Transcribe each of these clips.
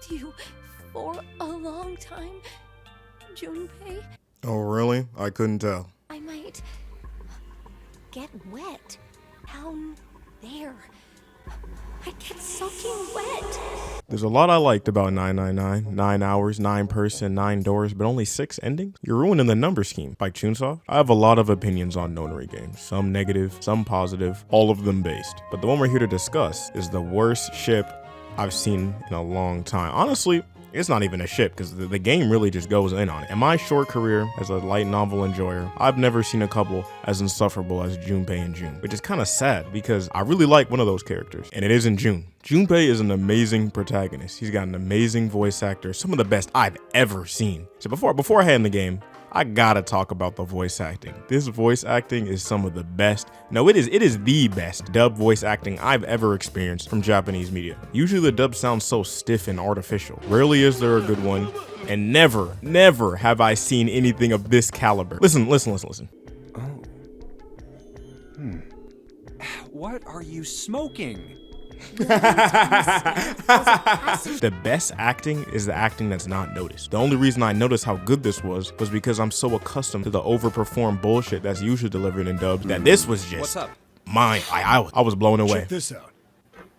with you for a long time, Junpei. Oh, really? I couldn't tell. I might get wet down there. I get soaking wet. There's a lot I liked about 999. 9 hours, 9 person, 9 doors, but only 6 endings? You're ruining the number scheme. Like Chunsoft, I have a lot of opinions on Nonary games. Some negative, some positive, all of them based. But the one we're here to discuss is the worst ship I've seen in a long time. Honestly, it's not even a ship because the game really just goes in on it. In my short career as a light novel enjoyer, I've never seen a couple as insufferable as Junpei and June, which is kind of sad because I really like one of those characters, and it isn't June. Junpei is an amazing protagonist. He's got an amazing voice actor, some of the best I've ever seen. So before I head in the game, I gotta talk about the voice acting. This voice acting is some of the best. No, it is the best dub voice acting I've ever experienced from Japanese media. Usually the dub sounds so stiff and artificial. Rarely is there a good one, and never have I seen anything of this caliber. Listen. Oh. What are you smoking? The best acting is the acting that's not noticed. The only reason I noticed how good this was because I'm so accustomed to the overperformed bullshit that's usually delivered in dubs that this was just What's up? mine. I was blown away. Check this out.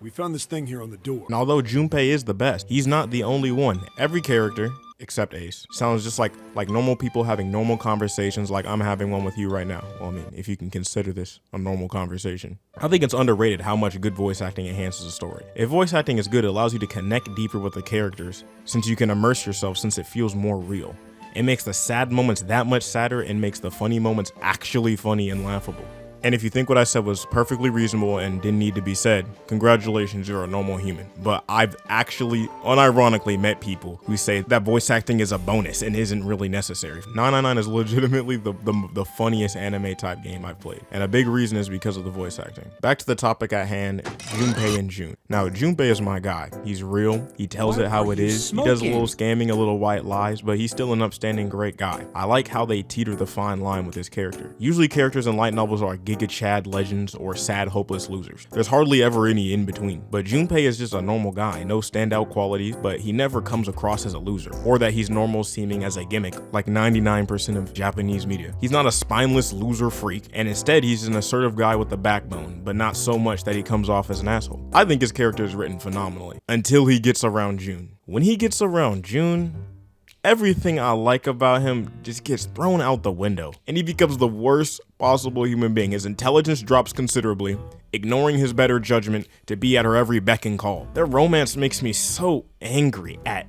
We found this thing here on the door. And although Junpei is the best, he's not the only one. Every character, except Ace, sounds just like normal people having normal conversations like I'm having one with you right now. Well, I mean, if you can consider this a normal conversation. I think it's underrated how much good voice acting enhances a story. If voice acting is good, it allows you to connect deeper with the characters since you can immerse yourself since it feels more real. It makes the sad moments that much sadder and makes the funny moments actually funny and laughable. And if you think what I said was perfectly reasonable and didn't need to be said, congratulations, you're a normal human. But I've actually unironically met people who say that voice acting is a bonus and isn't really necessary. 999 is legitimately the funniest anime type game I've played. And a big reason is because of the voice acting. Back to the topic at hand, Junpei and June. Now, Junpei is my guy. He's real. He tells it how it is. He does a little scamming, a little white lies, but he's still an upstanding great guy. I like how they teeter the fine line with his character. Usually characters in light novels are Giga Chad legends or sad hopeless losers. There's hardly ever any in between. But Junpei is just a normal guy, no standout qualities, but he never comes across as a loser, or that he's normal seeming as a gimmick like 99% of Japanese media. He's not a spineless loser freak, and instead he's an assertive guy with a backbone, but not so much that he comes off as an asshole. I think his character is written phenomenally, until he gets around June. When he gets around June, everything I like about him just gets thrown out the window, and he becomes the worst possible human being. His intelligence drops considerably, ignoring his better judgment to be at her every beck and call. Their romance makes me so angry. At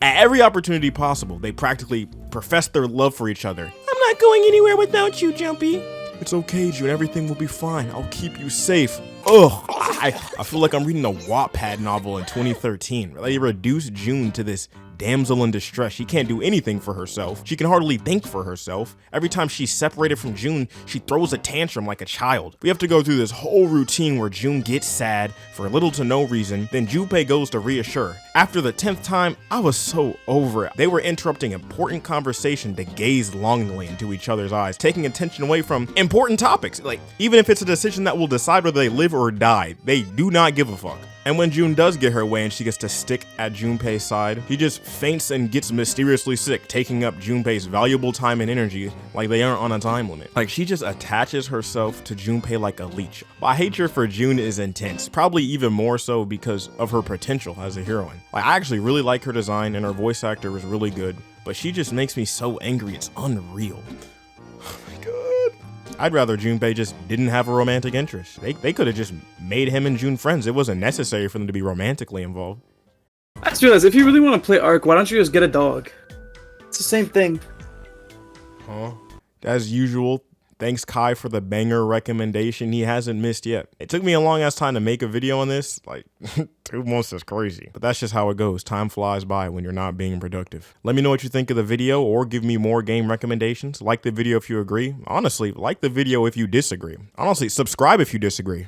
every opportunity possible, they practically profess their love for each other. I'm not going anywhere without you, Jumpy. It's okay, June, everything will be fine. I'll keep you safe. Ugh, I feel like I'm reading a Wattpad novel in 2013. They reduced June to this damsel in distress. She can't do anything for herself. She can hardly think for herself. Every time she's separated from June, she throws a tantrum like a child. We have to go through this whole routine where June gets sad for little to no reason, then Junpei goes to reassure. After the 10th time, I was so over it. They were interrupting important conversation to gaze longingly into each other's eyes, taking attention away from important topics. Like, even if it's a decision that will decide whether they live or die, they do not give a fuck. And when June does get her way and she gets to stick at Junpei's side, he just faints and gets mysteriously sick, taking up Junpei's valuable time and energy like they aren't on a time limit. Like, she just attaches herself to Junpei like a leech. My hatred for June is intense, probably even more so because of her potential as a heroine. Like, I actually really like her design and her voice actor is really good, but she just makes me so angry, it's unreal. Oh my god. I'd rather Junpei just didn't have a romantic interest. They could have just made him and June friends. It wasn't necessary for them to be romantically involved. I just realized, if you really want to play Ark, why don't you just get a dog? It's the same thing. Huh? As usual, thanks Kai for the banger recommendation. He hasn't missed yet. It took me a long ass time to make a video on this. Like, 2 months is crazy. But that's just how it goes. Time flies by when you're not being productive. Let me know what you think of the video or give me more game recommendations. Like the video if you agree. Honestly, like the video if you disagree. Honestly, subscribe if you disagree.